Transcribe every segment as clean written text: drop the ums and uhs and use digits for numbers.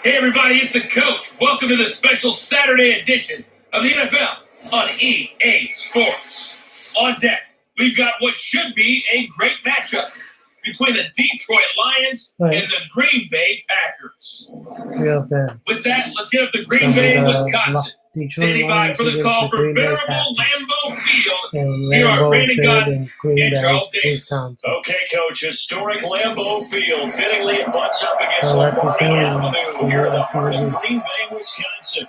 Hey everybody, it's the coach. Welcome to the special Saturday edition of the NFL on EA Sports. On deck, we've got what should be a great matchup between the Detroit Lions and the Green Bay Packers. With that, let's get up to Green Bay, Wisconsin. Standing by for the call for venerable Lambeau Field. Here are Brandon Gott and Charles Davis. Okay, Coach. Historic Lambeau Field. Fittingly, it butts up against Lombardi Avenue here in the heart of Green Bay, Wisconsin.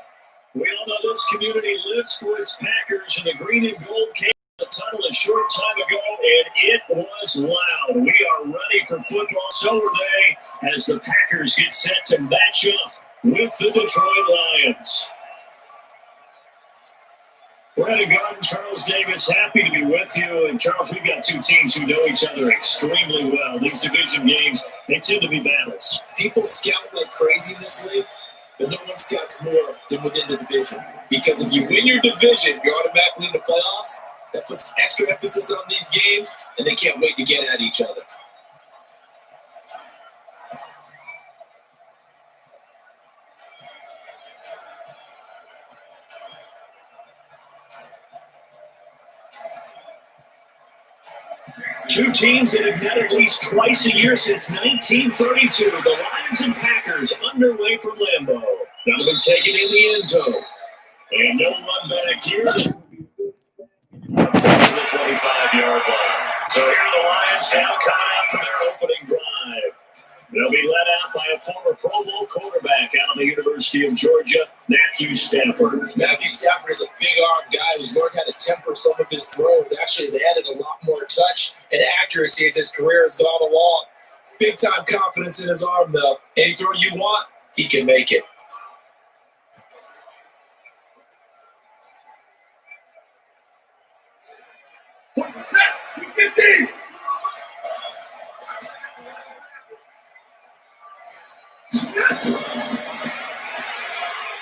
We all know this community lives for its Packers, and the green and gold came to the tunnel a short time ago, and it was loud. We are ready for football Saturday as the Packers get set to match up with the Detroit Lions. Brandon Gott and Charles Davis, happy to be with you. And Charles, we've got two teams who know each other extremely well. These division games, they tend to be battles. People scout like crazy in this league, but no one scouts more than within the division. Because if you win your division, you're automatically in the playoffs. That puts extra emphasis on these games, and they can't wait to get at each other. Two teams that have met at least twice a year since 1932. The Lions and Packers underway from Lambeau. That'll be taken in the end zone. And no run back here. To the 25-yard line. So here are the Lions now coming out for their opening drive. They'll be led out by a former Pro Bowl quarterback out of the University of Georgia, Matthew Stafford. Matthew Stafford is a big-arm guy who's learned how to temper some of his throws. Actually has added a lot more touch and accuracy as his career has gone along. Big-time confidence in his arm, though. Any throw you want, he can make it.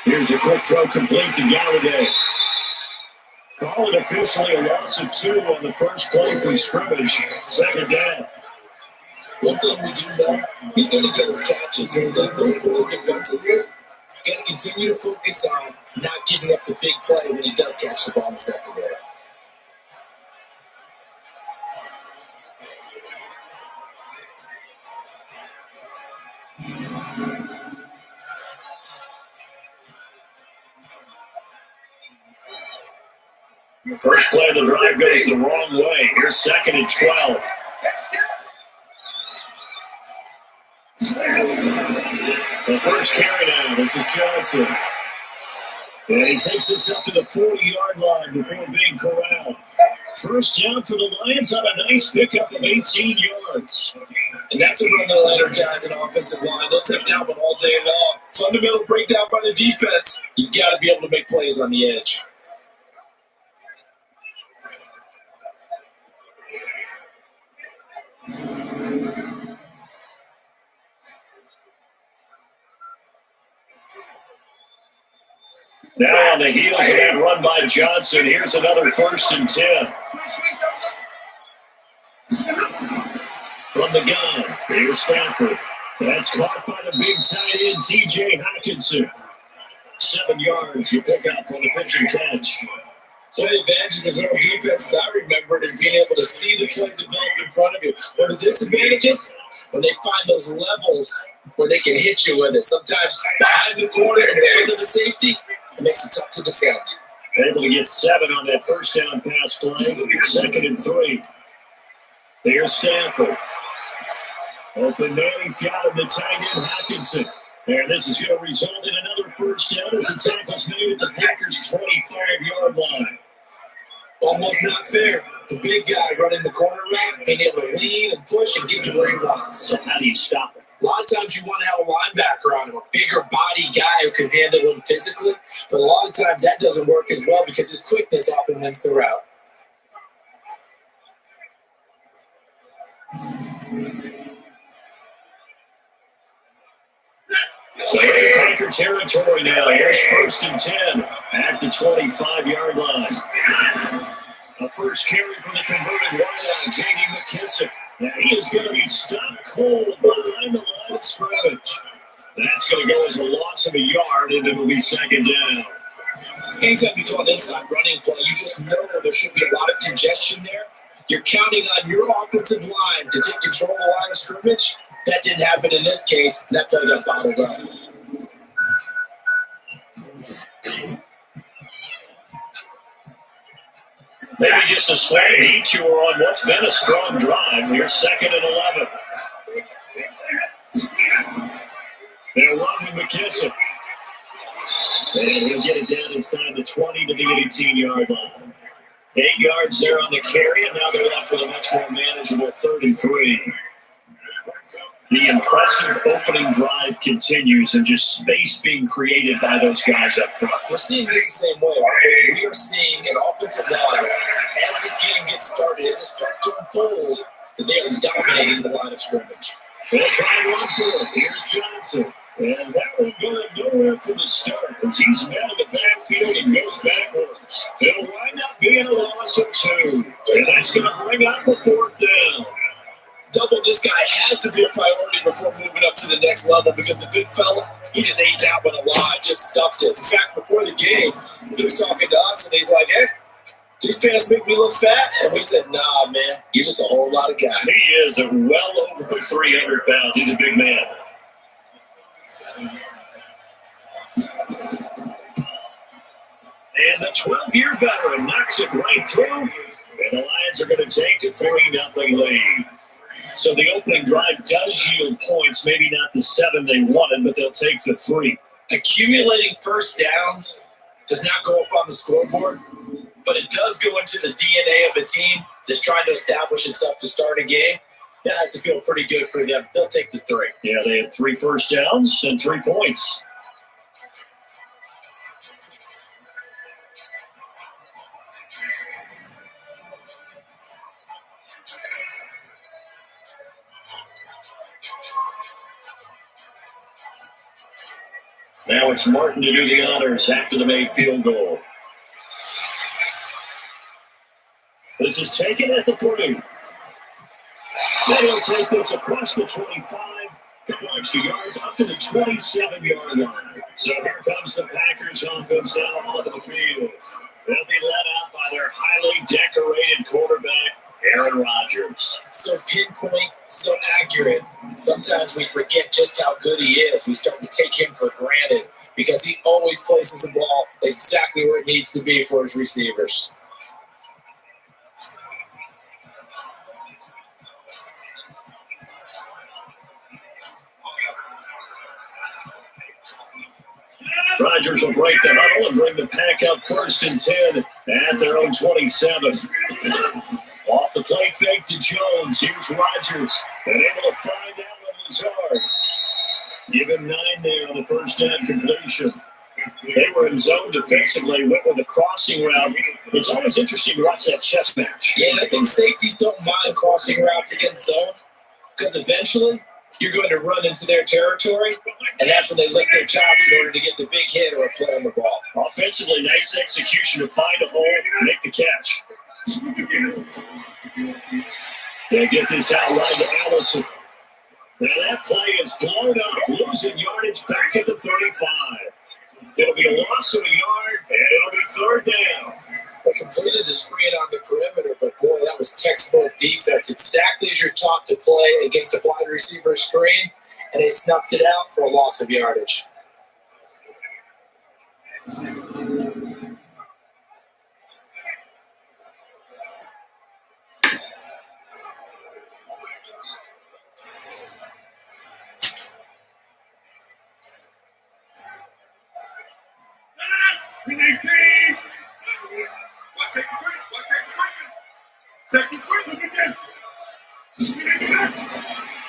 Here's a quick throw complete to Galladay. Call it officially a loss of 2 on the first play from scrimmage. Second down. One thing we do know, he's going to get his catches. He's done really forward defensively. Got to continue to focus on not giving up the big play when he does catch the ball in the secondary. First play of the drive goes the wrong way. Here's 2nd and 12. The first carry now. This is Johnson. And he takes this up to the 40-yard line before being corralled. First down for the Lions on a nice pickup of 18 yards. And that's a run that'll energize an offensive line. They'll take that one all day long. Fundamental breakdown by the defense. You've got to be able to make plays on the edge. Now on the heels of that run by Johnson, here's another 1st and 10. From the gun, here's Stafford. That's caught by the big tight end, T.J. Hockenson. 7 yards you pick up on the pitch and catch. One of the advantages of zone defenses I remember is being able to see the play develop in front of you. One of the disadvantages, when they find those levels where they can hit you with it. Sometimes behind the corner and in front of the safety, it makes it tough to defend. Able to get 7 on that first down pass play. 2nd and 3. Here's Stafford. Open man, he's got him, the tight end Hockenson. And this is going to result in another first down as the tackle's made at the Packers' 25-yard line. Almost not fair. The big guy running the corner route, being able to lean and push and get to where he wants. So how do you stop it? A lot of times you want to have a linebacker on him, a bigger body guy who can handle him physically. But a lot of times that doesn't work as well because his quickness often wins the route. So in Packer territory now. Here's 1st and 10 at the 25-yard line. A first carry from the converted wideout, J.D. McKissic. Now he is going to be stopped cold behind the line of scrimmage. That's going to go as a loss of a yard, and it will be second down. Anytime you call an inside running play, you just know there should be a lot of congestion there. You're counting on your offensive line to take control of the line of scrimmage. That didn't happen in this case. That play got bottled up. Maybe just a slight detour on what's been a strong drive. Here's second and 11. They're running McKissick. And he'll get it down inside the 20 to the 18-yard line. 8 yards there on the carry, and now they're left with a much more manageable 33. The impressive opening drive continues, and just space being created by those guys up front. We're seeing this the same way, aren't we? We are seeing an offensive line, as this game gets started, as it starts to unfold, that they are dominating the line of scrimmage. They'll try and run for it. Here's Johnson. And that one going nowhere from the start as he's met in the backfield and goes backwards. It'll wind up being a loss of 2. And that's going to bring up the 4th down. Double this guy has to be a priority before moving up to the next level because the big fella, he just ate that one alive, just stuffed it. In fact, before the game, he was talking to us and he's like, hey, these pants make me look fat. And we said, nah, man, you're just a whole lot of guy. He is well over 300 pounds. He's a big man. And the 12-year veteran knocks it right through. And the Lions are going to take a 3-0 lead. So the opening drive does yield points, maybe not the 7 they wanted, but they'll take the 3. Accumulating first downs does not go up on the scoreboard, but it does go into the DNA of a team that's trying to establish itself to start a game. That has to feel pretty good for them. They'll take the 3. Yeah, they had 3 first downs and 3 points. Now it's Martin to do the honors after the made field goal. This is taken at the 3. They'll take this across the 25, couple extra yards up to the 27-yard line. So here comes the Packers offense now onto the field. They'll be led out by their highly decorated quarterback, Aaron Rodgers. So pinpoint, so accurate. Sometimes we forget just how good he is. We start to take him for granted because he always places the ball exactly where it needs to be for his receivers. Rodgers will break the huddle and bring the Pack up 1st and 10 at their own 27. Off the play fake to Jones. Here's Rodgers. And able to find Allen Lazard. Give him 9 there on the first down completion. They were in zone defensively, went with a crossing route. It's always interesting to watch that chess match. Yeah, and I think safeties don't mind crossing routes against zone because eventually you're going to run into their territory, and that's when they lick their chops in order to get the big hit or a play on the ball. Offensively, nice execution to find a hole and make the catch. They get this out right to Allison. Now that play is blown up, losing yardage back at the 35. It'll be a loss of a yard, and it'll be 3rd down. They completed the screen on the perimeter, but boy, that was textbook defense. Exactly as you're taught to play against a wide receiver screen, and they snuffed it out for a loss of yardage.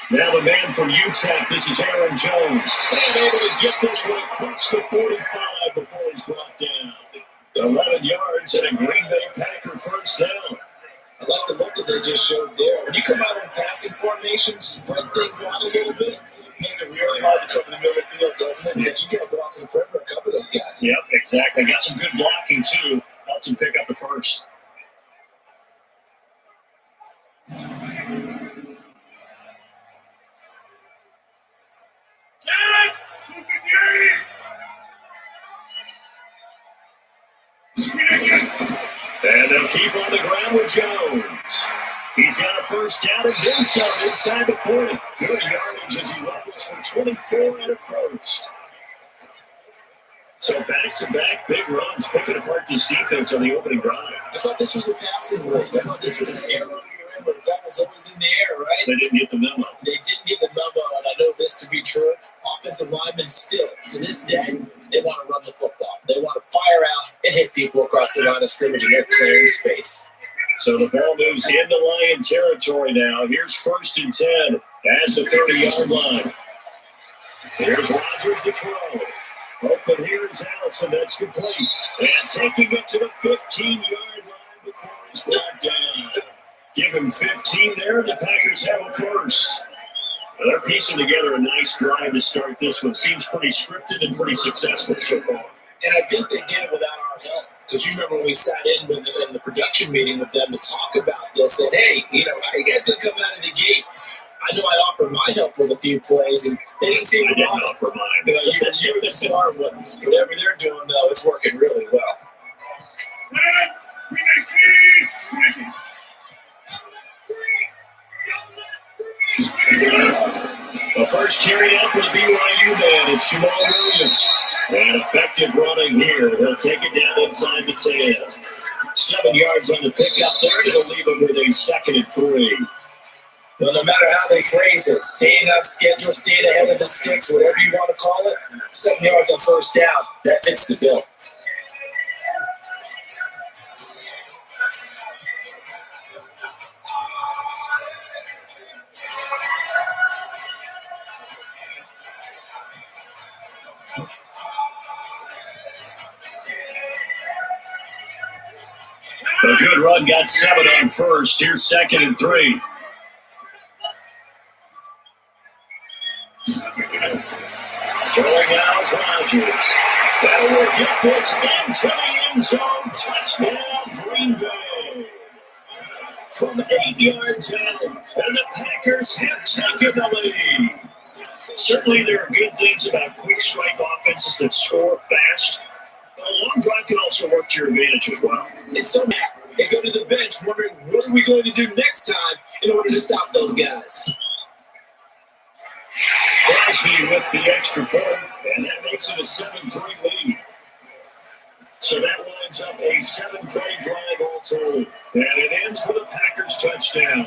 Now the man from UTEP, this is Aaron Jones. And able to get this one across the 45 before he's brought down. 11 yards and a Green Bay Packer first down. I like the look that they just showed there. When you come out in passing formation, spread things out a little bit, makes it really hard to cover the middle of the field, doesn't it? Because you got to go out to the perimeter and cover those guys. Yep, exactly. Got some good blocking, too. Helped him pick up the first. And they'll keep on the ground with Jones. He's got a first down and then some inside the 40. Good yardage as he runs for 24 and a first. So back-to-back big runs, picking apart this defense on the opening drive. I thought this was a passing league. I thought this was an air running around where the ball was always in the air, right? They didn't get the memo. They didn't get the memo, and I know this to be true. Offensive linemen still, to this day, they want to run the football. They want to fire out and hit people across the line of scrimmage, and they're clearing space. So the ball moves into Lion territory now. Here's 1st and 10 at the 30-yard line. Here's Rodgers to throw. Open here is Allison. That's complete. And taking it to the 15-yard line before he's brought down. Give him 15 there, and the Packers have a first. Now they're piecing together a nice drive to start this one. Seems pretty scripted and pretty successful so far. And I think they did it without our help. Because you remember when we sat in the production meeting with them to talk about this, and hey, how you guys gonna come out of the gate? I know I offered my help with a few plays, and they didn't seem to want to offer mine. You're the smart one. Whatever they're doing, though, it's working really well. The first carry out for the BYU man, it's Jamal Williams. And effective running here. He'll take it down inside the 10. 7 yards on the pickup there. It'll leave him with a 2nd and 3. Well, no matter how they phrase it, staying on schedule, staying ahead of the sticks, whatever you want to call it, 7 yards on first down, that fits the bill. A good run, got 7 on first. Here's 2nd and 3. Throwing out is Rodgers. That will get this into the end zone. Touchdown, Green Bay. From 8 yards out, and the Packers have taken the lead. Certainly there are good things about quick strike offenses that score fast. A long drive can also work to your advantage as well. It's so mad. They go to the bench wondering, what are we going to do next time in order to stop those guys? Crosby with the extra point, and that makes it a 7-3 lead. So that lines up a 7-play drive all told, and it ends with a Packers touchdown.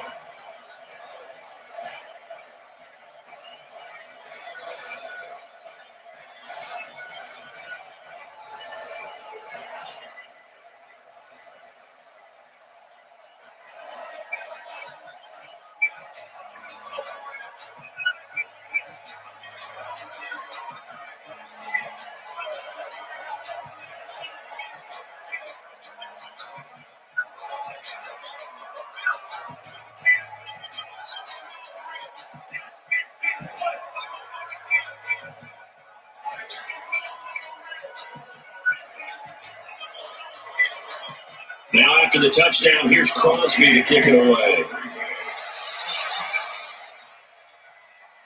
Now after the touchdown, here's Crosby to kick it away.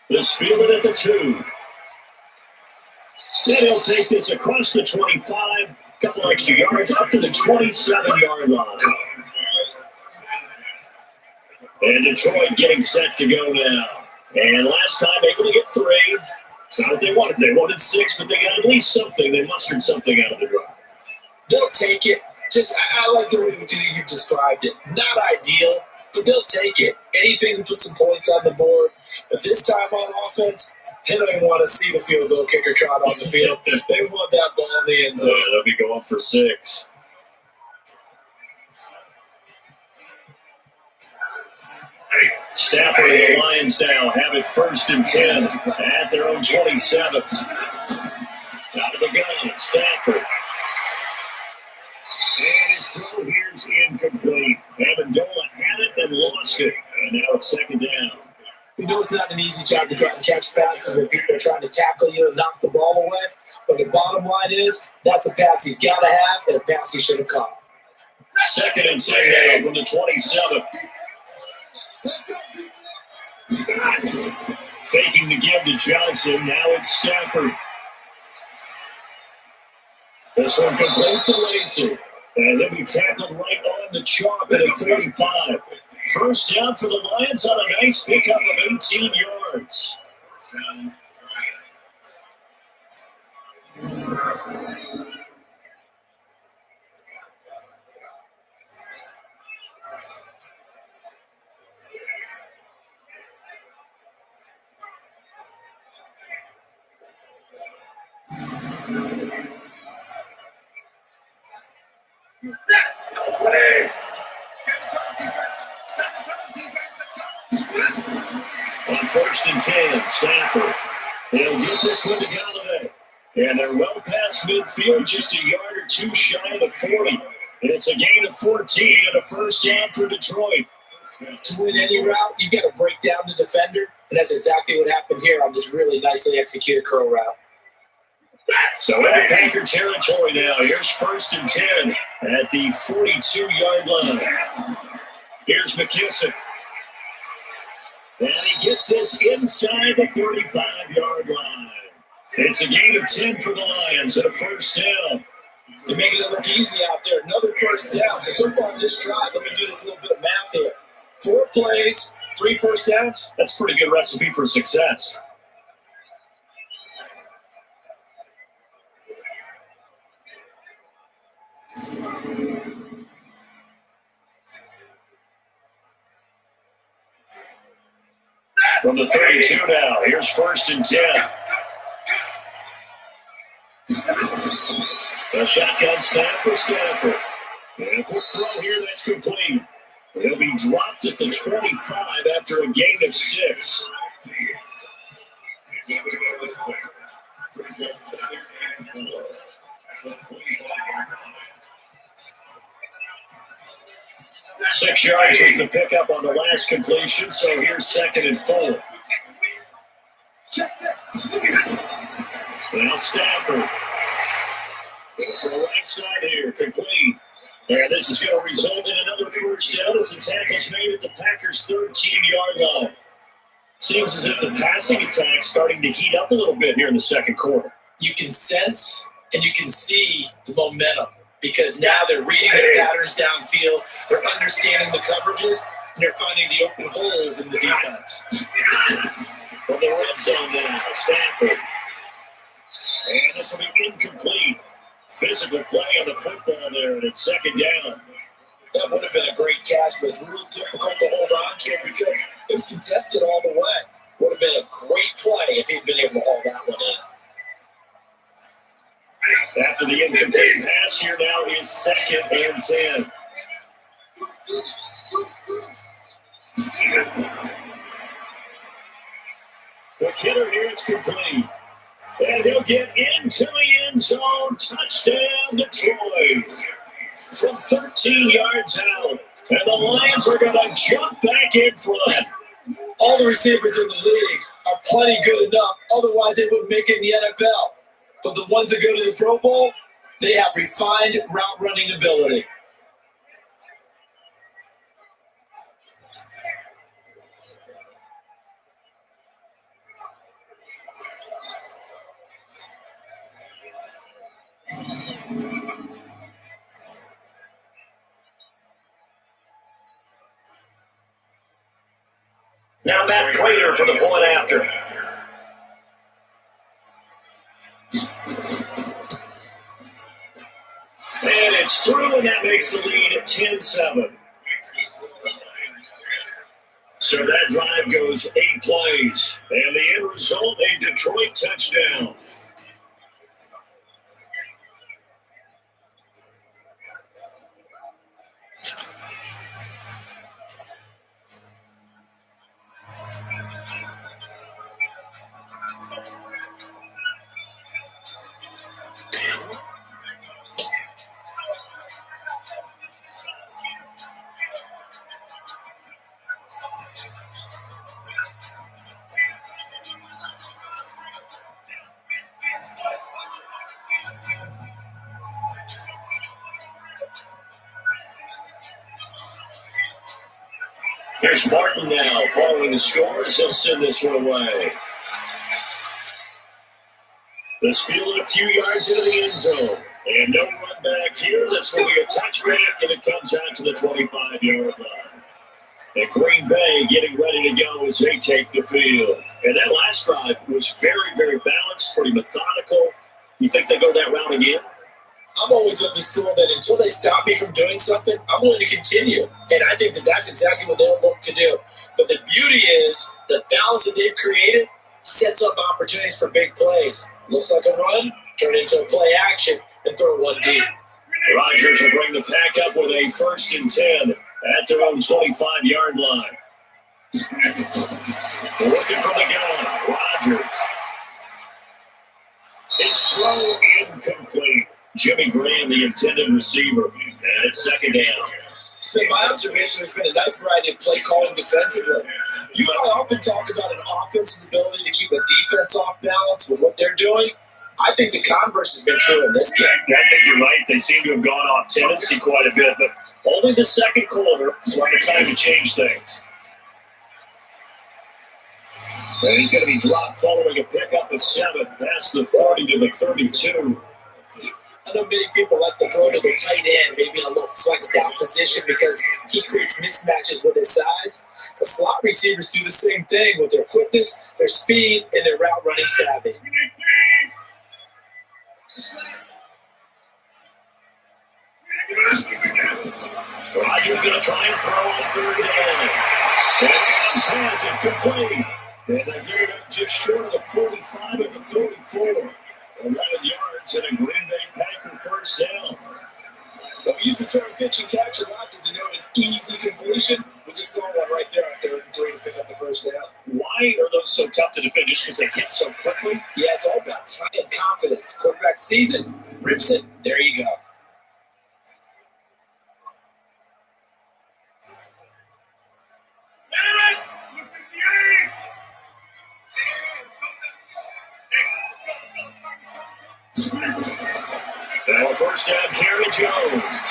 This fielded at the 2. Then he'll take this across the 25, a couple extra yards up to the 27-yard line. And Detroit getting set to go now. And last time able to get 3. It's not what they wanted. They wanted 6, but they got at least something. They mustered something out of the drive. They'll take it. I like the way you described it. Not ideal, but they'll take it. Anything to put some points on the board. But this time on offense, they don't even want to see the field goal kicker trot on the field. They want that ball in the end zone. They'll be going for 6. Stafford and the Lions now have it 1st and 10 at their own 27. Out of the gun, Stafford. And his throw here is incomplete. Amendola had it and lost it. And now it's 2nd down. We know it's not an easy job to try and catch passes when people are trying to tackle you and knock the ball away. But the bottom line is, that's a pass he's got to have and a pass he should have caught. 2nd and 10 now from the 27. Faking the give to Johnson. Now it's Stafford. This one complete to Lacey. And he'll be tackled right on the chalk at a 35. First down for the Lions on a nice pickup of 18 yards. On 1st and 10, Stafford. They'll get this one to Galladay. And they're well past midfield, just a yard or two shy of the 40. And it's a gain of 14 and a first down for Detroit. To win any route, you've got to break down the defender. And that's exactly what happened here on this really nicely executed curl route. So into Packer territory now. Here's 1st and 10 at the 42-yard line. Here's McKissick. And he gets this inside the 35-yard line. It's a gain of 10 for the Lions and a first down. They're making it look easy out there. Another first down. So far on this drive, let me do this little bit of math here. 4 plays, 3 first downs. That's a pretty good recipe for success. From the 32 now, here's 1st and 10. A shotgun snap for Stafford. And a quick throw here that's complete. It'll be dropped at the 25 after a gain of 6. 6 yards was the pickup on the last completion, so here's 2nd and 4. Now Stafford. Going for the right side here, complete. And this is going to result in another first down as the tackle's made at the Packers' 13-yard line. Seems as if the passing attack's starting to heat up a little bit here in the second quarter. You can sense and you can see the momentum because now they're reading the patterns downfield, they're understanding the coverages, and they're finding the open holes in the defense. From the red zone now, Stafford. And this will be incomplete. Physical play on the football there, and it's 2nd down. That would have been a great catch, but it's really difficult to hold on to because it was contested all the way. Would have been a great play if he'd been able to hold that one in. After the incomplete pass here now is 2nd and 10. The killer here, it's complete. And he'll get into the end zone. Touchdown, Detroit. From 13 yards out. And the Lions are going to jump back in front. All the receivers in the league are plenty good enough. Otherwise, they wouldn't make it in the NFL. But the ones that go to the Pro Bowl, they have refined route running ability. Now Matt Prater for the point after. And it's through, and that makes the lead at 10-7. So that drive goes 8 plays. And the end result, a Detroit touchdown. Here's Martin now following the score as he'll send this one away. This fielded a few yards into the end zone. And no run back here. This will be a touchback, and it comes out to the 25-yard line. And Green Bay getting ready to go as they take the field. And that last drive was very, very balanced, pretty methodical. You think they go that route again? I'm always of the school that until they stop me from doing something, I'm going to continue. And I think that that's exactly what they'll look to do. But the beauty is the balance that they've created sets up opportunities for big plays. Looks like a run, turn it into a play action, and throw one deep. Rodgers will bring the pack up with a 1st and 10 at their own 25-yard line. Looking for the gun, Rodgers. His throw incomplete. Jimmy Graham, the intended receiver, and it's 2nd down. So my observation has been a nice variety of play calling defensively. You and I often talk about an offense's ability to keep a defense off balance with what they're doing. I think the converse has been true in this game. Yeah, I think you're right. They seem to have gone off tendency quite a bit, but only the second quarter is when the time to change things. And he's going to be dropped following a pickup of 7 past the 40 to the 32. I know many people like to throw to the tight end, maybe in a little flexed out position because he creates mismatches with his size. The slot receivers do the same thing with their quickness, their speed, and their route running savvy. Rodgers going to try and throw on 3rd down. And Adams has it complete. And they get it up just short of the 45 of the 34. 11 yards and a Green Bay Packer 1st down. But we use the term pitch and catch a lot to denote an easy completion. We just saw one right there on 3rd and 3 to pick up the 1st down. Why are those so tough to defend? Just because they hit so quickly? Yeah, it's all about time and confidence. Quarterback season, rips it, there you go. Now a 1st down, Kerry Jones.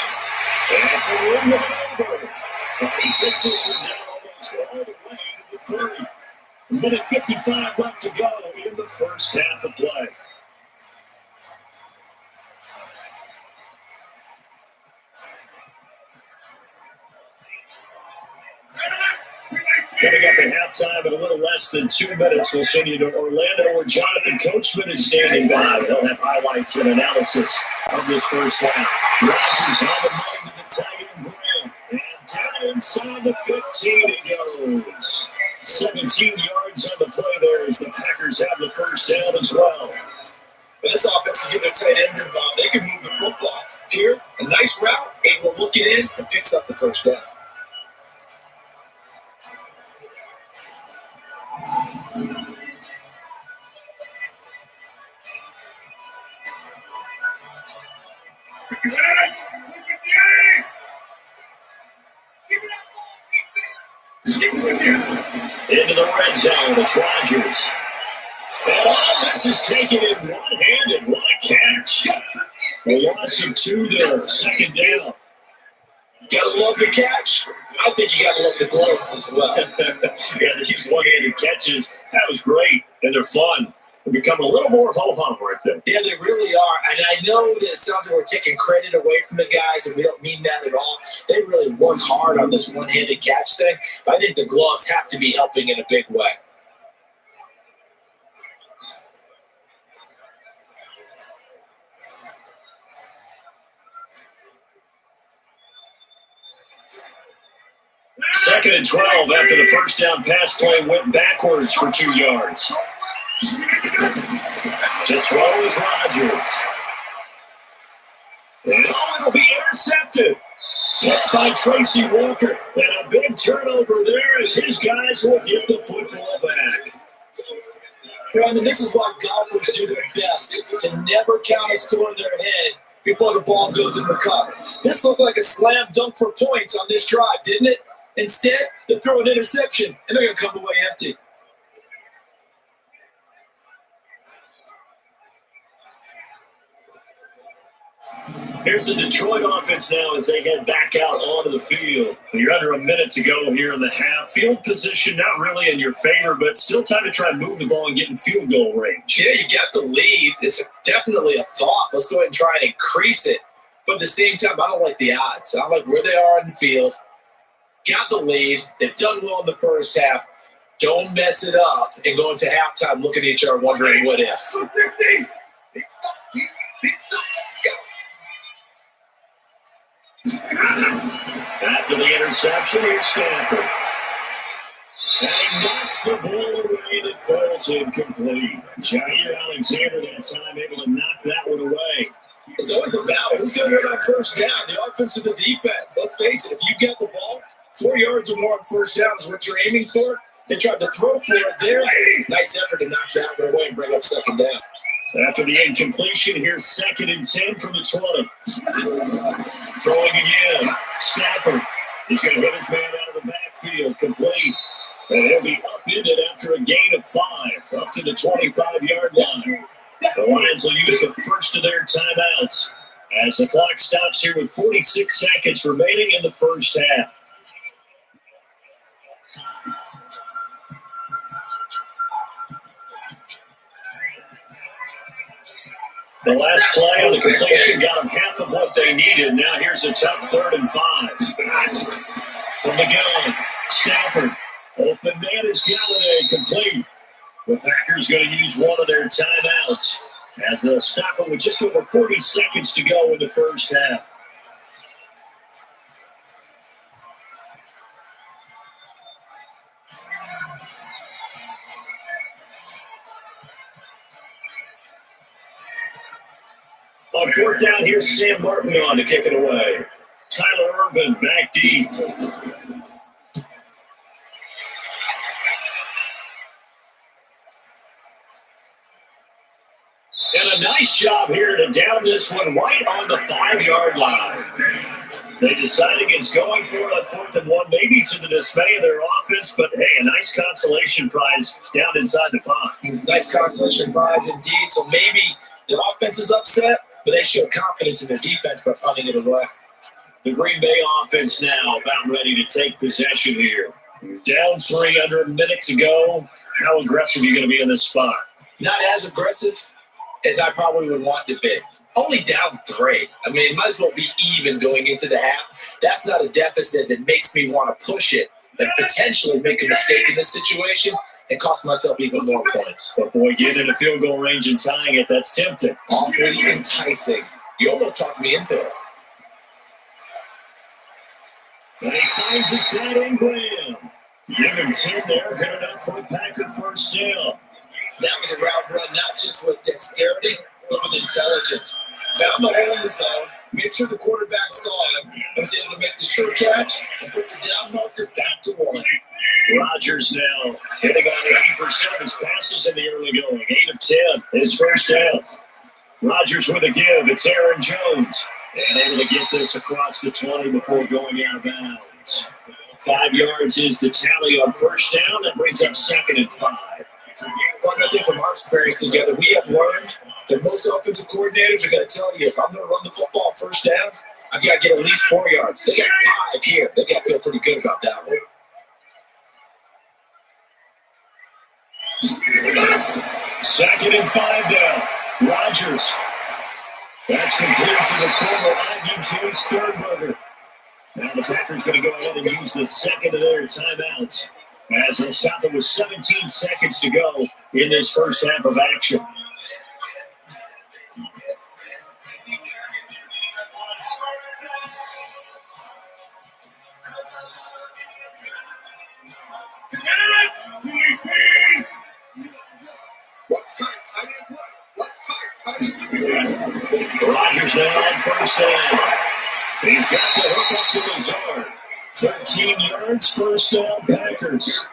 That's a win over. He takes this one down almost all the way to the 30. Minute 55 left to go in the 1st half of play. Coming up at halftime in a little less than 2 minutes, we'll send you to Orlando where Jonathan Coachman is standing by. They'll have highlights and analysis of this 1st half. Rodgers on the money to the tight end Graham. And down inside the 15 he goes. 17 yards on the play there as the Packers have the 1st down as well. When this offense can get their tight ends involved, they can move the football. Here, a nice route, able to look it in, and picks up the 1st down. Into the red zone, it's Rodgers. And all this is taken in one-handed. What a catch. A loss of 2 there, 2nd down. Gotta love the catch. I think you gotta love the gloves as well. Yeah, these one-handed catches, that was great. And they're fun. They're becoming a little more ho-hum right there. Yeah, they really are. And I know that it sounds like we're taking credit away from the guys, and we don't mean that at all. They really work hard on this one-handed catch thing. But I think the gloves have to be helping in a big way. Second and 12 after the 1st down pass play went backwards for 2 yards. To throw is Rodgers. And it'll be intercepted. Picked by Tracy Walker. And a big turnover there as his guys will get the football back. Brandon, this is why golfers do their best to never count a score in their head before the ball goes in the cup. This looked like a slam dunk for points on this drive, didn't it? Instead, they throw an interception, and they're going to come away empty. Here's the Detroit offense now as they head back out onto the field. You're under a minute to go here in the half. Field position not really in your favor, but still time to try and move the ball and get in field goal range. Yeah, you got the lead. It's definitely a thought. Let's go ahead and try and increase it. But at the same time, I don't like the odds. I like where they are in the field. Got the lead. They've done well in the first half. Don't mess it up and go into halftime looking at each other wondering what if. After the interception, here's Stafford. And he knocks the ball away and it falls incomplete. Jair Alexander that time able to knock that one away. It's always a battle. Who's going to win on first down? The offense or the defense? Let's face it, if you get the ball, 4 yards or more on first down is what you're aiming for. They tried to throw for it there. Nice effort to knock that one away and bring up second down. After the incompletion, here's 2nd and 10 from the 20. Throwing again. Stafford is going to hit his man out of the backfield. Complete. And he'll be upended after a gain of 5. Up to the 25-yard line. The Lions will use the first of their timeouts as the clock stops here with 46 seconds remaining in the first half. The last play on the completion got them half of what they needed. Now here's a tough 3rd and 5. From the gun, Stafford. Open man is Galladay, complete. The Packers going to use one of their timeouts as they'll stop it with just over 40 seconds to go in the first half. On 4th down, here's Sam Martin on to kick it away. Tyler Irvin back deep. And a nice job here to down this one right on the 5-yard line. They decide against going for it on 4th and 1, maybe to the dismay of their offense, but hey, a nice consolation prize down inside the 5. Nice consolation prize indeed. So maybe the offense is upset, but they show confidence in their defense by punting it away. The Green Bay offense now about ready to take possession here. Down 3, under a minute to go. How aggressive are you going to be in this spot? Not as aggressive as I probably would want to be. Only down 3. I mean, it might as well be even going into the half. That's not a deficit that makes me want to push it and potentially make a mistake in this situation and cost myself even more points. But boy, getting in a field goal range and tying it, that's tempting. Awfully enticing. You almost talked me into it. And he finds his tight end, Graham. Give him 10 there, good enough for a Packer first down. That was a route run, not just with dexterity, but with intelligence. Found the hole in the zone, made sure the quarterback saw him, and was able to make the sure catch and put the down marker back to 1. Rodgers now hitting on 80% of his passes in the early going. 8 of 10, his first down. Rodgers with a give. It's Aaron Jones. And able to get this across the 20 before going out of bounds. 5 yards is the tally on first down. That brings up 2nd and 5. One thing from our experience together, we have learned that most offensive coordinators are going to tell you, if I'm going to run the football first down, I've got to get at least 4 yards. They got 5 here. They got to feel pretty good about that one. 2nd and 5 down. Rodgers. That's complete to the former Ivy Joe Sternberger. Now the Packers going to go ahead and use the second of their timeouts as they'll stop it with 17 seconds to go in this first half of action. Rodgers now on first down. He's got the hook up to Lazard. 13 yards, first down, Packers.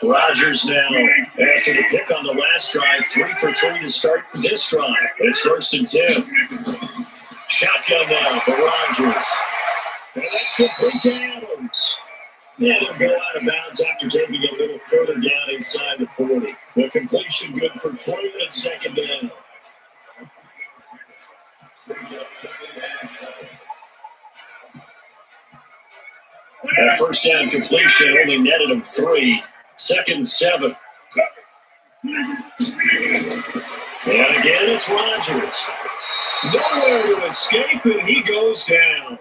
Rodgers now, after the pick on the last drive, 3 for 3 to start this drive. It's 1st and 10. Shotgun now for Rodgers. And that's complete to Adams. Yeah, they'll go out of bounds after taking a little further down inside the 40. The completion good for 3 and 2nd down. That first down completion only netted him 3. 2nd and 7. And again, it's Rodgers. Nowhere to escape, and he goes down.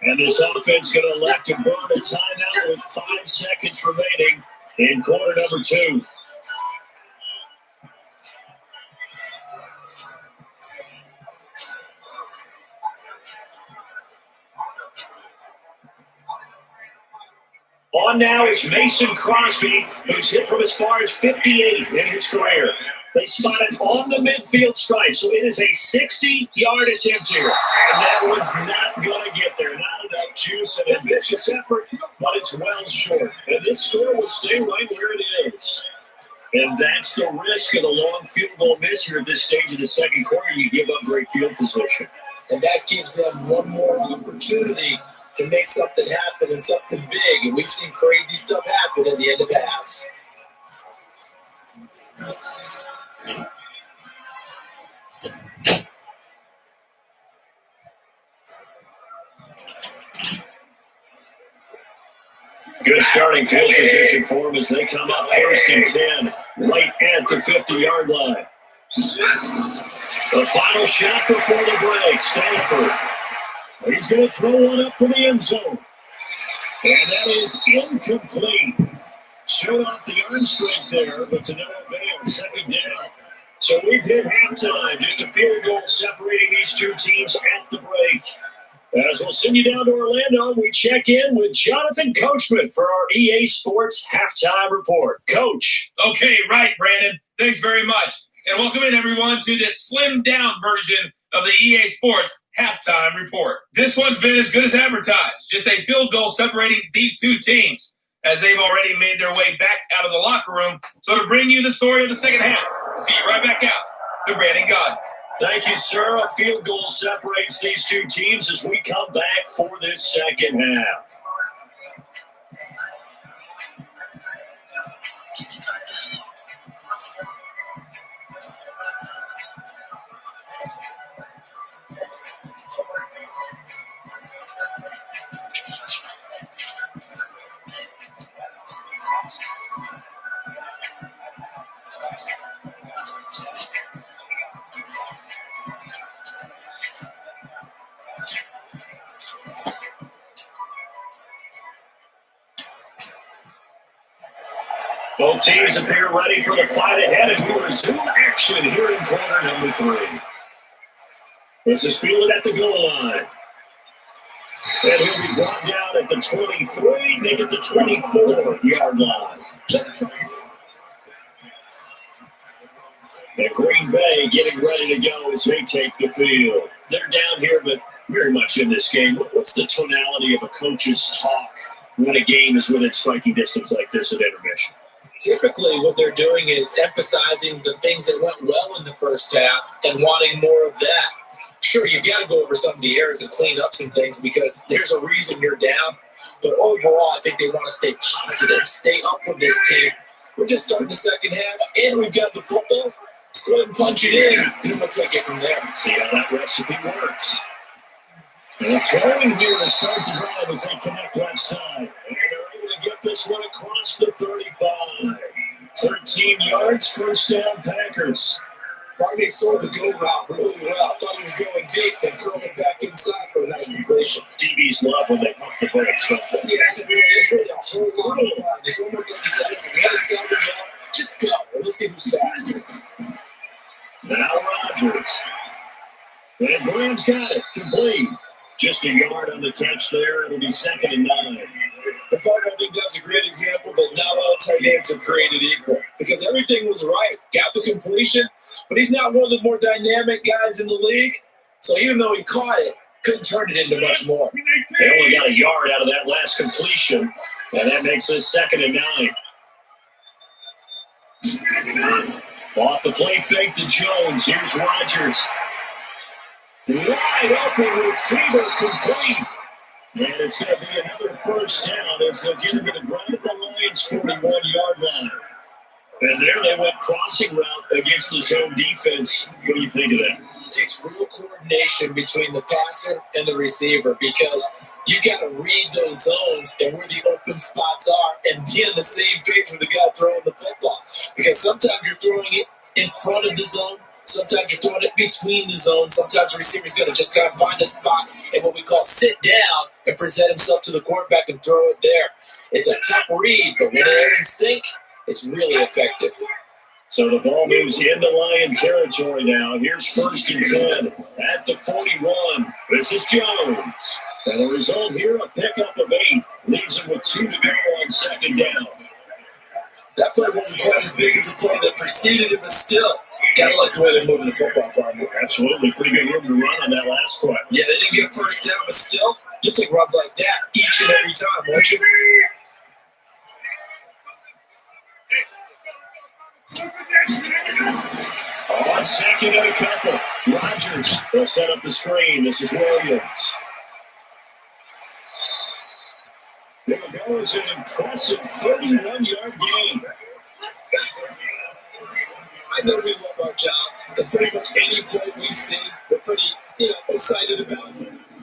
And this offense going to elect to burn a timeout with 5 seconds remaining in quarter number 2. On now is Mason Crosby, who's hit from as far as 58 in his career. They spot it on the midfield stripe, so it is a 60-yard attempt here. And that one's not going to get there. Not enough juice and ambitious effort, but it's well short. And this score will stay right where it is. And that's the risk of a long field goal miss here at this stage of the second quarter. You give up great field position. And that gives them one more opportunity to make something happen and something big. And we've seen crazy stuff happen at the end of halves. Good starting field position for them as they come up 1st and 10, right at the 50-yard line. The final shot before the break, Stanford. He's going to throw one up for the end zone. And that is incomplete. Showed off the arm strength there, but to no avail, 2nd down. So we've hit halftime, just a field goal separating these two teams at the break. As we'll send you down to Orlando, we check in with Jonathan Coachman for our EA Sports Halftime Report. Coach. Okay, right, Brandon. Thanks very much. And welcome in, everyone, to this slimmed-down version of the EA Sports Halftime Report. This one's been as good as advertised. Just a field goal separating these two teams as they've already made their way back out of the locker room. So to bring you the story of the second half, see you right back out to Brandon Gaudin. Thank you, sir. A field goal separates these two teams as we come back for this second half. Both teams appear ready for the fight ahead, and we resume action here in quarter number 3. This is fielded at the goal line. And he'll be brought down at the 23, make it the 24-yard line. And Green Bay getting ready to go as they take the field. They're down here, but very much in this game. What's the tonality of a coach's talk when a game is within striking distance like this at intermission? Typically, what they're doing is emphasizing the things that went well in the first half and wanting more of that. Sure, you've got to go over some of the errors and clean up some things because there's a reason you're down. But overall, I think they want to stay positive, stay up with this team. We're just starting the second half, and we've got the football. Let's go ahead and punch it in, and we'll take it from there. See how that recipe works. And throwing here to start the drive as they connect left side. And they're able to get this one across the 35. 13 yards, first down, Packers. Friday sold the go route really well. Thought he was going deep, then curled it back inside for a nice completion. DBs love when they pump the brakes, don't they? Yeah, it's really a whole lot of fun. It's almost like you said, listen, we got to sell the go. Just go. Let's see who's faster. Now Rodgers. And Graham's got it. Complete. Just a yard on the catch there. It'll be 2nd and 9. The partner, I think that's a great example that not all tight ends are created equal. Because everything was right. Got the completion, but he's not one of the more dynamic guys in the league. So even though he caught it, couldn't turn it into much more. They only got a yard out of that last completion, and that makes it 2nd and 9. Off the play fake to Jones. Here's Rodgers. Wide open receiver complete. And it's going to be another first down as they'll get into the ground at the Lions' 41-yard line. And there they went crossing route against the zone defense. What do you think of that? It takes real coordination between the passer and the receiver because you got to read those zones and where the open spots are and be on the same page with the guy throwing the football. Because sometimes you're throwing it in front of the zone, sometimes you're throwing it between the zones, sometimes the receiver's going to just kind of find a spot and what we call sit down and present himself to the quarterback and throw it there. It's a tough read, but when they're in sync, it's really effective. So the ball moves into Lion territory now. Here's 1st and 10 at the 41. This is Jones. And the result here, a pickup of 8. Leaves him with 2 to go on 2nd down. That play wasn't quite as big as the play that preceded it, but still, gotta like the way they're moving the football, partner. Absolutely. Pretty good room to run on that last play. Yeah, they didn't get first down, but still, you take runs like that each and every time, won't you? On 2nd and a couple. Rodgers will set up the screen. This is Williams. There goes an impressive 31-yard gain. I know we love our jobs, and pretty much any play we see, we're pretty, excited about.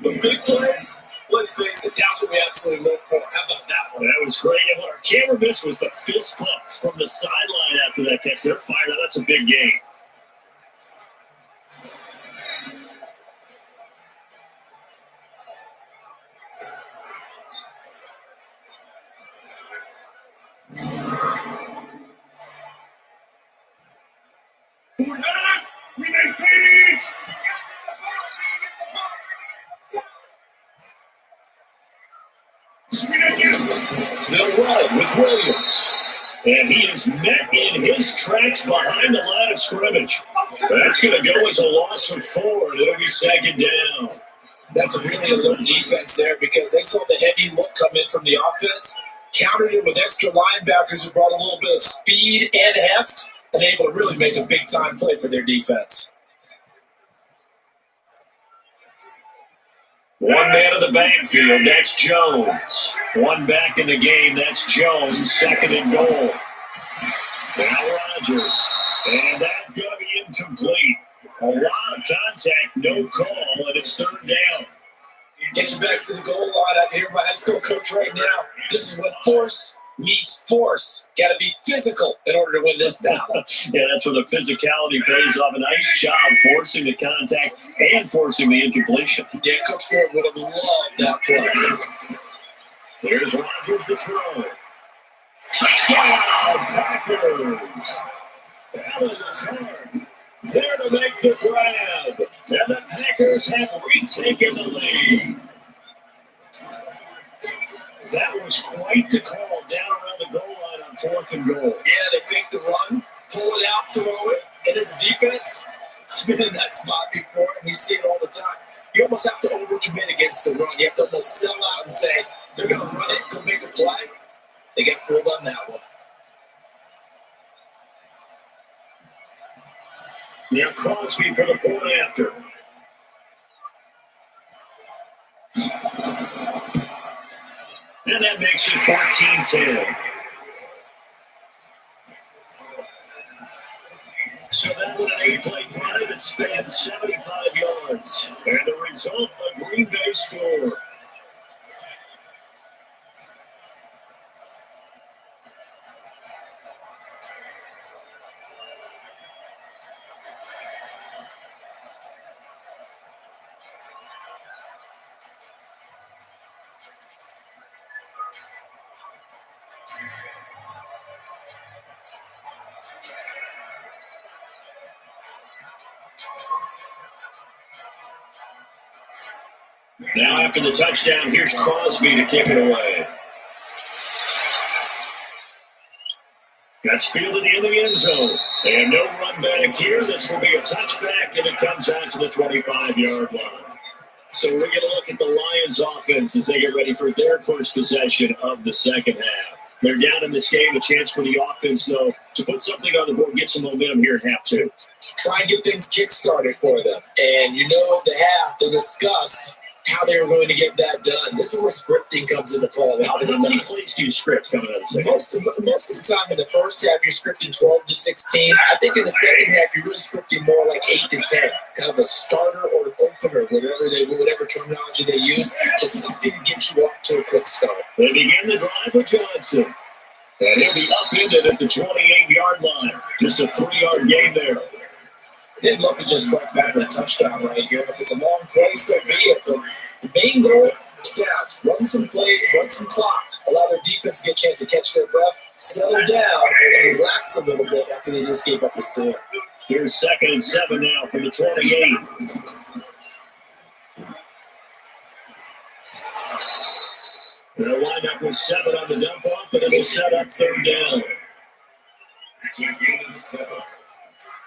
The big plays, let's face it, that's what we absolutely look for. How about that one? That was great. And what our camera missed was the fist pump from the sideline after that catch. They're fired up. That's a big game. They'll run it with Williams. And he is met in his tracks behind the line of scrimmage. That's going to go as a loss of 4. It'll be 2nd down. That's a really alert defense there because they saw the heavy look come in from the offense, countered it with extra linebackers who brought a little bit of speed and heft, and able to really make a big-time play for their defense. One man in the backfield, that's Jones. One back in the game, that's Jones, 2nd and goal. Now Rodgers, and that's going to be incomplete. A lot of contact, no call, and it's 3rd down. Get your backs to the goal line. I can hear my high school coach right now. This is when force meets force. Got to be physical in order to win this battle. Yeah, that's where the physicality pays off. A nice job forcing the contact and forcing the incompletion. Yeah, Coach Ford would have loved that play. Here's Rodgers to throw. Touchdown, Packers. Allen is hard. There to make the grab. And the Packers have retaken the lead. That was quite the call down around the goal line on 4th and goal. Yeah, they fake the run, pull it out, throw it, and as a defense, I've been in that spot before, and we see it all the time. You almost have to overcommit against the run. You have to almost sell out and say, they're going to run it, go make a play. They got pulled on that one. Now Crosby for the point after. And that makes it 14-10. So that was an 8-play drive that spanned 75 yards. And the result, a Green Bay score. Now after the touchdown, here's Crosby to kick it away. That's fielded in the end zone. And no run back here. This will be a touchback, and it comes out to the 25-yard line. So we're going to look at the Lions offense as they get ready for their first possession of the second half. They're down in this game. A chance for the offense, though, to put something on the board, get some momentum here in half two. Try and get things kick-started for them. And you know, at the half, they discussed how they were going to get that done. This is where scripting comes into play. How many plays do you script coming out of the second? Most of the time in the first half, you're scripting 12 to 16. I think in the second half, you're really scripting more like 8 to 10. Kind of a starter or an opener, whatever terminology they use. Just something to get you off to a quick start. They begin the drive with Johnson. And he'll be upended at the 28-yard line. Just a 3-yard gain there. They'd love to just strike back with a touchdown right here. If it's a long play, so be it. But the main goal is down. Run some plays, run some clock. Allow their defense to get a chance to catch their breath, settle down, and relax a little bit after they just gave up the score. Here's 2nd and 7 now from the 28. They'll wind up with 7 on the dump off, but it'll set up 3rd down.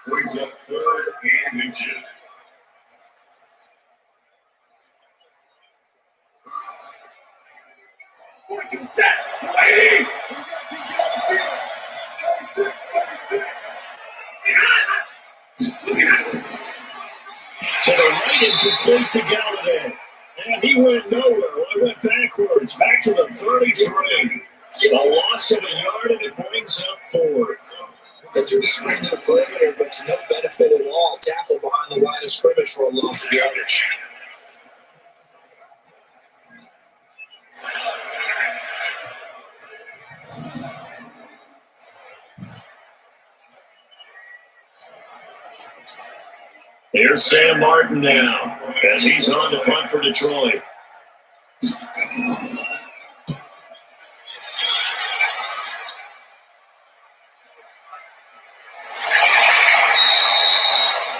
Brings up 3rd and inches. To the right and complete to Galladay. And he went nowhere. Well, he went backwards, back to the 33. A loss of a yard, and it brings up 4th. They threw the screen to the perimeter, but to no benefit at all. Tackle behind the line of scrimmage for a loss of yardage. Here's Sam Martin now, as he's on to punt for Detroit.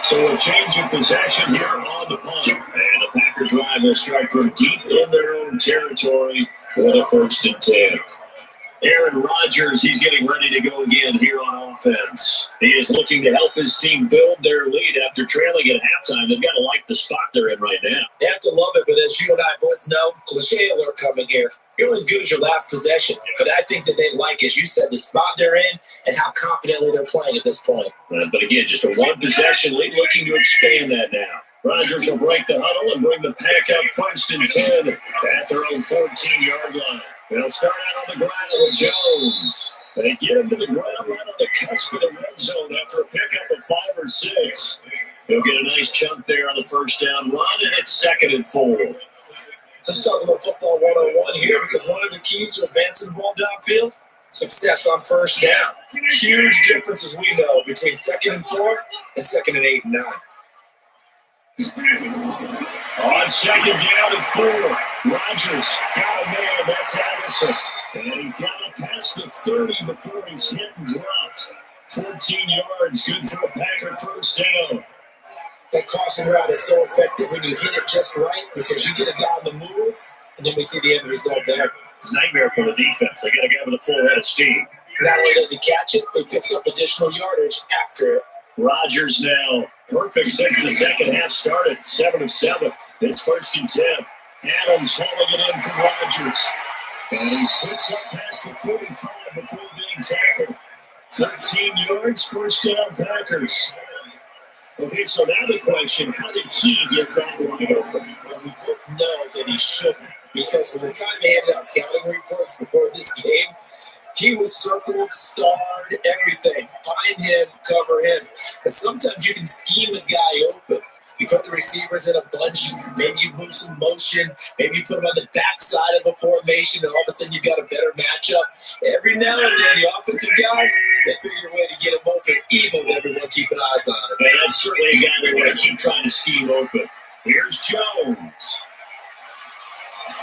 So a change of possession here on the punt. And the Packer drive will strike from deep in their own territory with a 1st and 10. Aaron Rodgers, he's getting ready to go again here on offense. He is looking to help his team build their lead after trailing at halftime. They've got to like the spot they're in right now. They have to love it, but as you and I both know, cliche alert coming here. You're as good as your last possession. But I think that they like, as you said, the spot they're in and how confidently they're playing at this point. But again, just a 1-possession lead, looking to expand that now. Rodgers will break the huddle and bring the Pack up 1st and 10 at their own 14-yard line. They'll start out on the ground with Jones. They get him to the ground right on the cusp of the red zone after a pickup of 5 or 6. He'll get a nice chunk there on the 1st down run, and it's 2nd and 4. Let's talk about football 101 here, because one of the keys to advancing the ball downfield, success on 1st down. Huge difference, as we know, between 2nd and 4 and 2nd and 8 and 9. On 2nd down and 4, Rodgers got a man, that's Anderson. And he's got to pass the 30 before he's hit and dropped. 14 yards, good for a Packer 1st down. That crossing route is so effective when you hit it just right, because you get a guy on the move, and then we see the end result there. It's a nightmare for the defense. They got to get with a full head of steam. Not only does he catch it, but he picks up additional yardage after it. Rodgers now perfect since the second half started. 7 of 7. It's 1st and 10. Adams hauling it in for Rodgers. And he sits up past the 45 before being tackled. 13 yards, 1st down Packers. Okay, so now the question, how did he get that wide open? Well, we both know that he shouldn't, because of the time they handed out scouting reports before this game, he was circled, starred, everything. Find him, cover him. But sometimes you can scheme a guy open. You put the receivers in a bunch, maybe you move some motion, maybe you put them on the backside of a formation, and all of a sudden you've got a better matchup. Every now and then, the offensive guys, they figure a way to get him open, even with everyone keeping eyes on him. And that's certainly a guy they want to keep trying to scheme open. Here's Jones.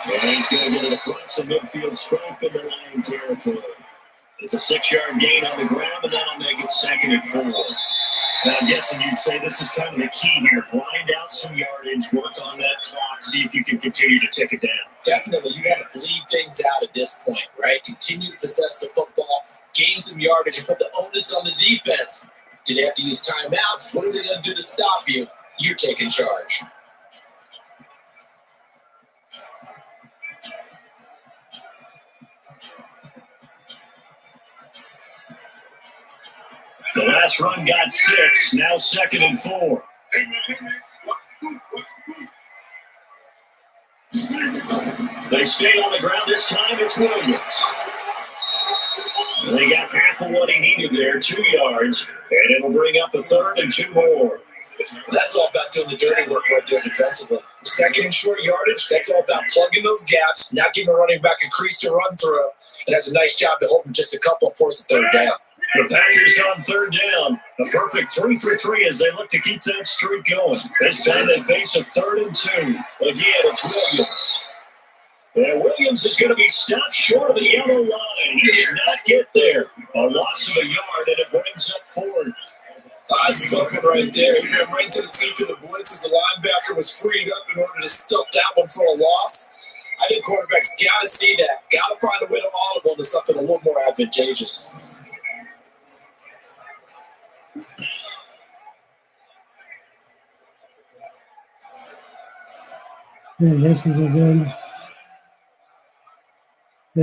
And he's going to get it across the midfield stripe in the Lion territory. It's a 6-yard gain on the ground, and that'll make it 2nd and 4. Now, I'm guessing you'd say this is kind of the key here. Grind out some yardage, work on that clock, see if you can continue to tick it down. Definitely, you got to bleed things out at this point, right? Continue to possess the football, gain some yardage, and put the onus on the defense. Do they have to use timeouts? What are they going to do to stop you? You're taking charge. The last run got 6, now 2nd and 4. They stay on the ground this time. It's Williams. They got half of what he needed there, 2 yards, and it'll bring up a 3rd and 2 more. That's all about doing the dirty work right there defensively. 2nd and short yardage, that's all about plugging those gaps, not giving the running back a crease to run through, and that's a nice job to hold him just a couple and force the 3rd down. The Packers on 3rd down. A perfect 3 for 3 as they look to keep that streak going. This time they face a 3rd and 2. Again, it's Williams. And Williams is going to be stopped short of the yellow line. He did not get there. A loss of a yard, and it brings up 4th. That's a tough one right there. He ran right to the teeth of the blitz as the linebacker was freed up in order to stop that one for a loss. I think quarterbacks got to see that. Got to find a way to audible into something a little more advantageous. And this is a good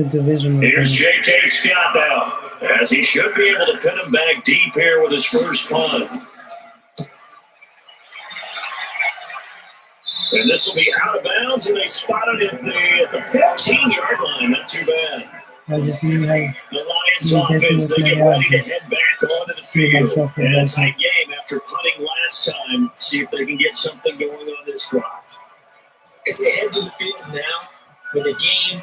division. Here's J.K. Scott now, as he should be able to pin him back deep here with his first punt. And this will be out of bounds, and they spotted it at the 15-yard line. Not too bad. As if you have the Lions offense, they get ready to head back onto the field. And a tight game after punting last time. See if they can get something going on this drive. As they head to the field now, with the game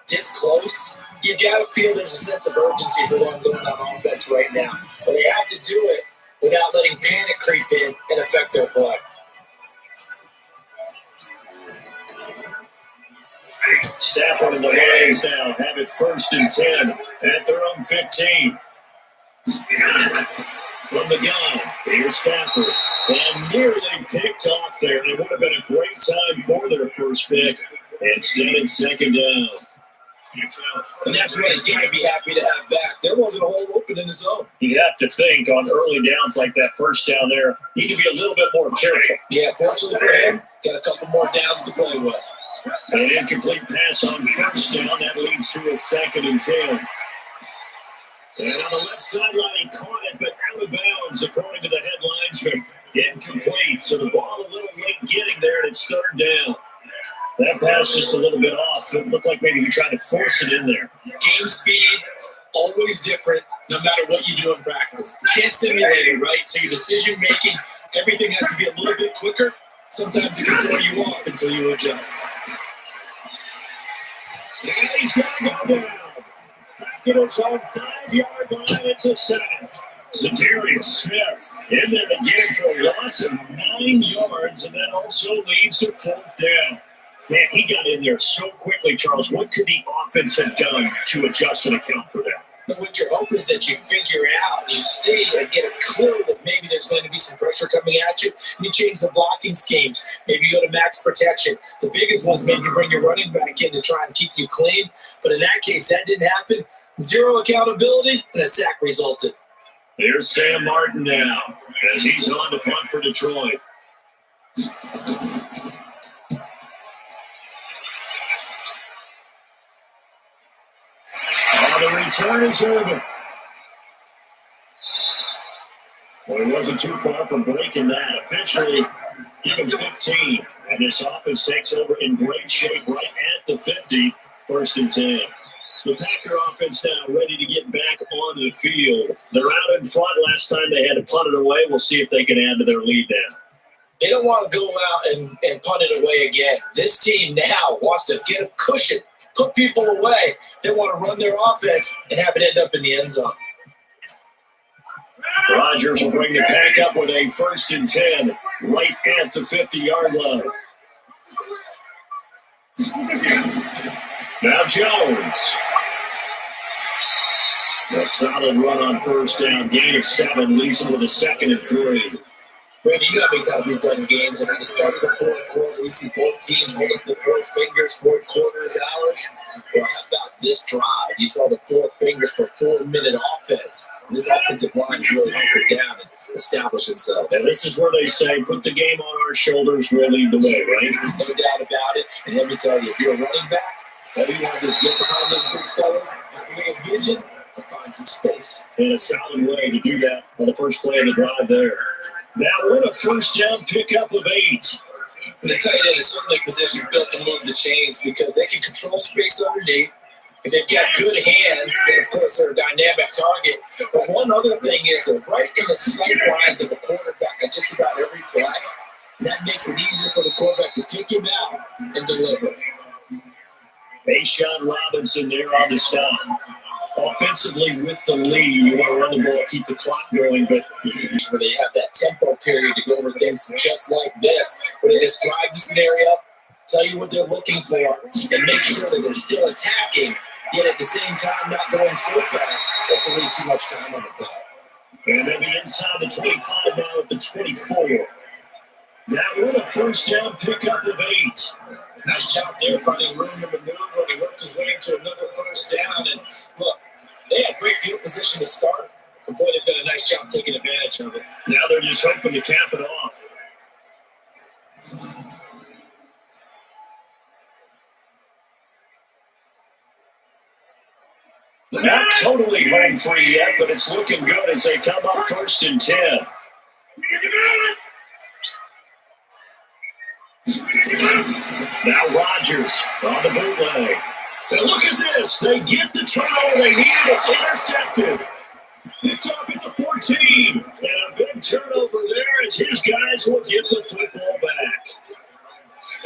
this close, you got to feel there's a sense of urgency for them going on offense right now. But they have to do it without letting panic creep in and affect their play. Stafford and the Lions now have it 1st and 10 at their own 15. From the gun, here's Stafford. And nearly picked off there. It would have been a great time for their first pick. Instead, it's 2nd down. And that's what he's got to be happy to have back. There wasn't a hole open in the zone. You have to think on early downs like that first down there, need to be a little bit more careful. Yeah, fortunately for him, got a couple more downs to play with. An incomplete pass on 1st down. That leads to a 2nd and 10. And on the left sideline, he caught it, but out of bounds, according to the headlinesman. Incomplete. So the ball a little late getting there, and it's 3rd down. That pass just a little bit off. It looked like maybe he tried to force it in there. Game speed, always different, no matter what you do in practice. You can't simulate it, right? So your decision-making, everything has to be a little bit quicker. Sometimes it can throw you off until you adjust. And he's got to go down. Back at his own 5-yard line. It's a sack. Zadarius Smith in there again for a loss of 9 yards, and that also leads to 4th down. Man, he got in there so quickly, Charles. What could the offense have done to adjust and account for that? But what you're hoping is that you figure out and you see and get a clue that maybe there's going to be some pressure coming at you. And you change the blocking schemes. Maybe you go to max protection. The biggest one's maybe you bring your running back in to try and keep you clean. But in that case, that didn't happen. 0 accountability, and a sack resulted. Here's Sam Martin now as he's on to punt for Detroit. The return is Irvin. Well, he wasn't too far from breaking that. Officially given 15. And this offense takes over in great shape right at the 50. 1st and 10. The Packer offense now ready to get back onto the field. They're out in front. Last time they had to punt it away. We'll see if they can add to their lead now. They don't want to go out and punt it away again. This team now wants to get a cushion. Put people away. They want to run their offense and have it end up in the end zone. Rodgers will bring the Pack up with a 1st and 10 right at the 50-yard line. Now Jones. A solid run on 1st down. Gain of 7 leaves him with a 2nd and 3. Brady, you got me times we've done games, and at the start of the 4th quarter, we see both teams hold up the 4 fingers. 4th quarter is ours. Well, how about this drive? You saw the 4 fingers for 4-minute offense. And this offensive line is really hunkered down and established themselves. And this is where they say, put the game on our shoulders, we'll lead the way, right? No doubt about it. And let me tell you, if you're a running back, all you want to do is get behind those big fellas, have a little vision, and find some space. And a solid way to to do that on the first play of the drive there. That one a first down pickup of 8. The tight end is certainly positioned built to move the chains because they can control space underneath. If they've got good hands, then of course they're a dynamic target. But one other thing is they're right in the sight lines of a quarterback at just about every play. And that makes it easier for the quarterback to kick him out and deliver. A'Shawn Robinson there on the stop. Offensively with the lead, you want to run the ball, keep the clock going, but where they have that tempo period to go over things just like this, where they describe the scenario, tell you what they're looking for, and make sure that they're still attacking, yet at the same time not going so fast as to leave too much time on the clock. And they'll be inside the 25 now at the 24. That one a first down pickup of 8. Nice job there finding room to maneuver, and he worked his way into another first down. And look, they had great field position to start. The boy, they've done a nice job taking advantage of it. Now they're just hoping to cap it off. Not totally home free yet, but it's looking good as they come up 1st and 10. Now Rodgers on the bootleg. And look at this. They get the turnover they need. It's intercepted. Picked off at the 14. And a big turnover there as his guys will get the football back.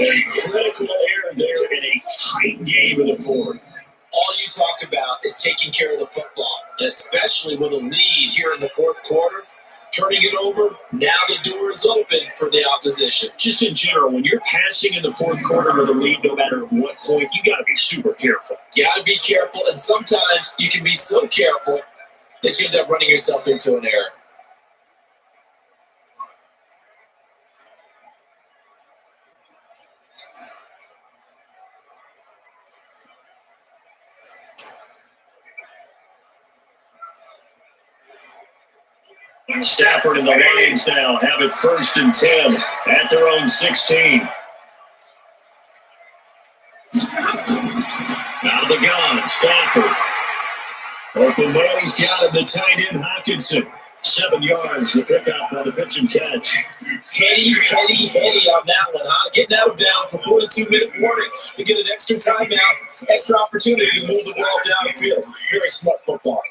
A critical error there in a tight game in the 4th. All you talk about is taking care of the football, and especially with a lead here in the 4th quarter. Turning it over, now the door is open for the opposition. Just in general, when you're passing in the 4th quarter with a lead, no matter what point, you got to be super careful. You got to be careful, and sometimes you can be so careful that you end up running yourself into an error. Stafford and the Lions now have it 1st and 10 at their own 16. Out of the gun, Stafford. Open man, he's got him, the tight end, Hockenson. 7 yards, the pickup on the pitch and catch. Heady on that one, huh? Getting out of bounds before the 2-minute warning to get an extra timeout, extra opportunity to move the ball downfield. Very smart football.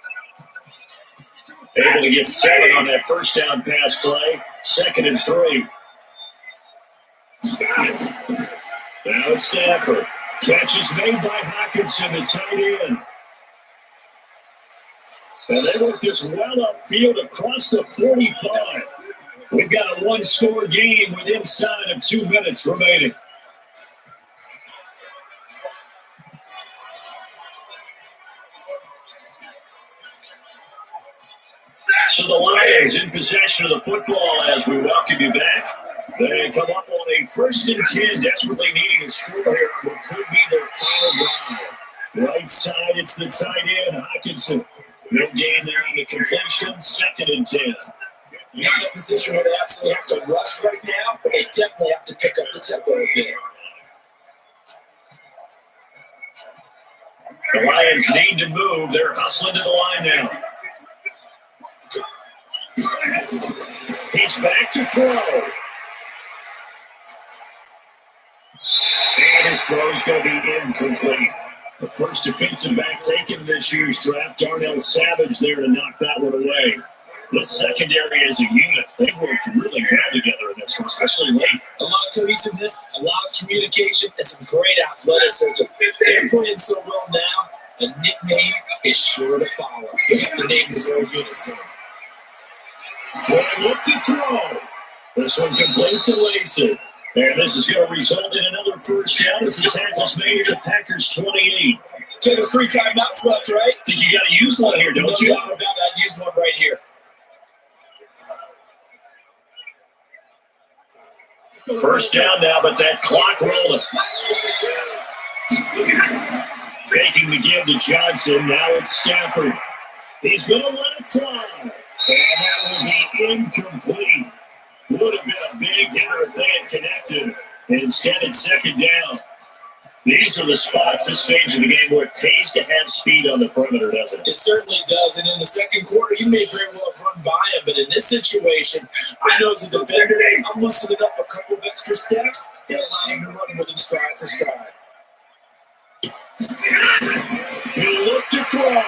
Able to get 7 on that first down pass play. 2nd and 3. Now it's Stafford. Catch is made by Hockenson, the tight end. And they work this well upfield across the 45. We've got a 1-score game with inside of 2 minutes remaining. So the Lions in possession of the football as we welcome you back. They come up on a 1st and 10, desperately needing a score here on what could be their final drive. Right side, it's the tight end, Hockenson. No gain there on the completion, 2nd and 10. Not in a position where they absolutely have to rush right now, but they definitely have to pick up the tempo a bit. The Lions need to move. They're hustling to the line now. He's back to throw. And his throw is going to be incomplete. The first defensive back taken this year's draft, Darnell Savage, there to knock that one away. The secondary as a unit, they worked really well together in this one, especially late. A lot of cohesiveness, a lot of communication, and some great athleticism. They're playing so well now, a nickname is sure to follow. They have to name this old unit soon. Well, look to throw. This one complete to Lacy. And this is going to result in another first down as the tackle's made at the Packers 28. Okay, there's 3 timeouts left, right? Think you got to use one here, don't you? No doubt about it. I'd use one right here. First down now, but that clock rolling. Faking the give to Johnson. Now it's Stafford. He's going to let it fly. And that will be incomplete. Would have been a big hitter if they had connected. And instead, it's 2nd down. These are the spots, this stage of the game, where it pays to have speed on the perimeter, doesn't it? It certainly does. And in the 2nd quarter, you may very well have run run by him. But in this situation, I know as a defender, I'm loosening up a couple of extra steps and allowing him to run with him stride for stride. He'll look to throw.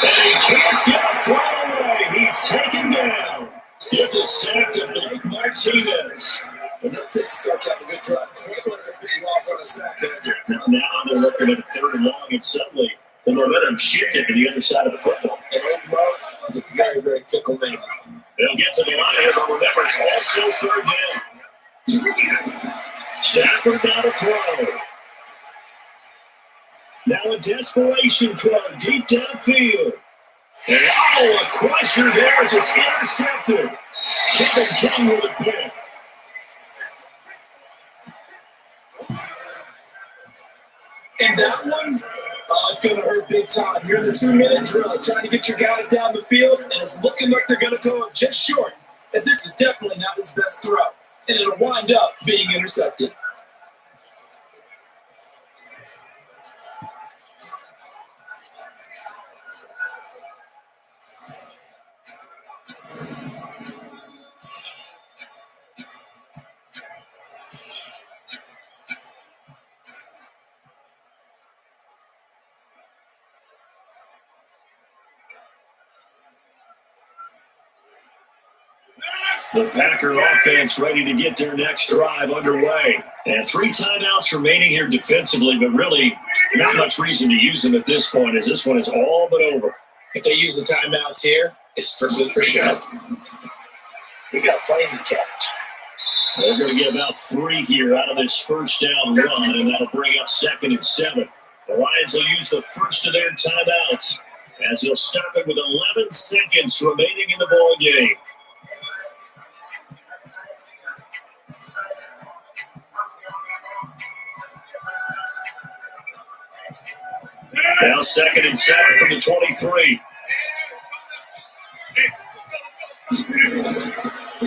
And he can't get a throw away. He's taken down. Give the sack to Blake Martinez. When that takes starts having a good drive, quite like a big loss on a sack, does it? Now they're looking at a third and long, and suddenly the momentum shifted to the other side of the football. And old Mo is a very, very fickle man. They'll get to the line here, but remember, it's also third down. Stafford now to throw. Now a desperation throw deep downfield. And a crusher there as it's intercepted. Kevin King with a pick. And that one, it's going to hurt big time. You're in the 2-minute drill, trying to get your guys down the field, and it's looking like they're going to go up just short, as this is definitely not his best throw, and it'll wind up being intercepted. The Packer offense ready to get their next drive underway. And 3 timeouts remaining here defensively, but really not much reason to use them at this point, as this one is all but over. If they use the timeouts here, it's strictly for show. We got plenty to catch. They're going to get about 3 here out of this first down run, and that'll bring up 2nd and 7. The Lions will use the first of their timeouts as they'll stop it with 11 seconds remaining in the ball game. Now 2nd and 7 from the 23.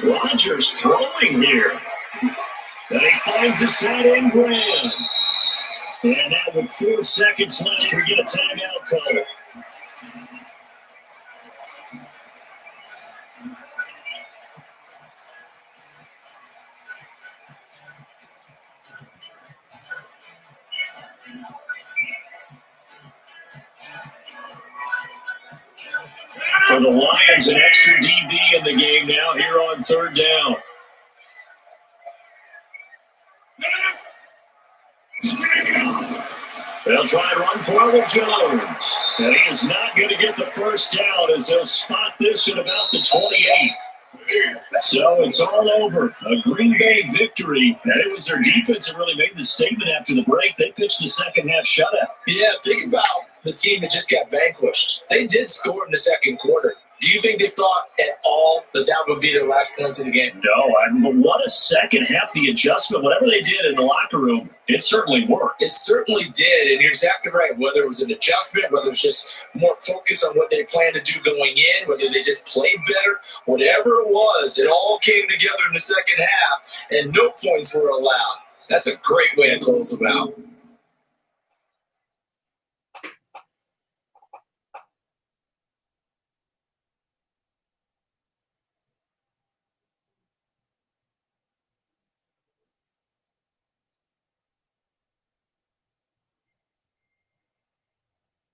Rodgers throwing here. And he finds his tight end Graham. And now with 4 seconds left, we get a timeout call. For the Lions, an extra DB in the game now here on 3rd down. They'll try and run forward Jones. And he is not going to get the first down as they'll spot this at about the 28. So it's all over. A Green Bay victory. And it was their defense that really made the statement after the break. They pitched the second half shutout. Yeah, think about the team that just got vanquished. They did score in the second quarter. Do you think they thought at all that that would be their last points of the game? No, but what a second half, the adjustment, whatever they did in the locker room, it certainly worked. It certainly did, and you're exactly right. Whether it was an adjustment, whether it was just more focus on what they planned to do going in, whether they just played better, whatever it was, it all came together in the second half, and no points were allowed. That's a great way to close them out.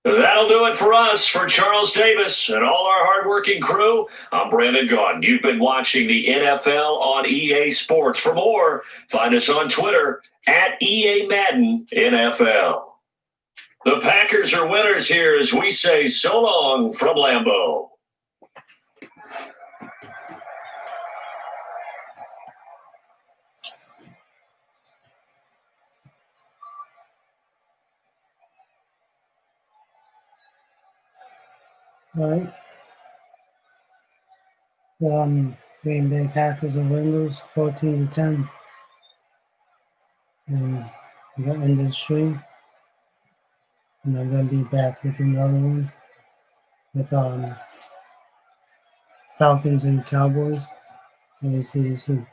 That'll do it for us. For Charles Davis and all our hardworking crew, I'm Brandon Gaudin. You've been watching the NFL on EA Sports. For more, find us on Twitter at EA Madden NFL. The Packers are winners here as we say so long from Lambeau. Right. Green Bay Packers are winners, 14-10. And we're going to end this stream. And I'm going to be back with another one with Falcons and Cowboys. So we'll see you soon.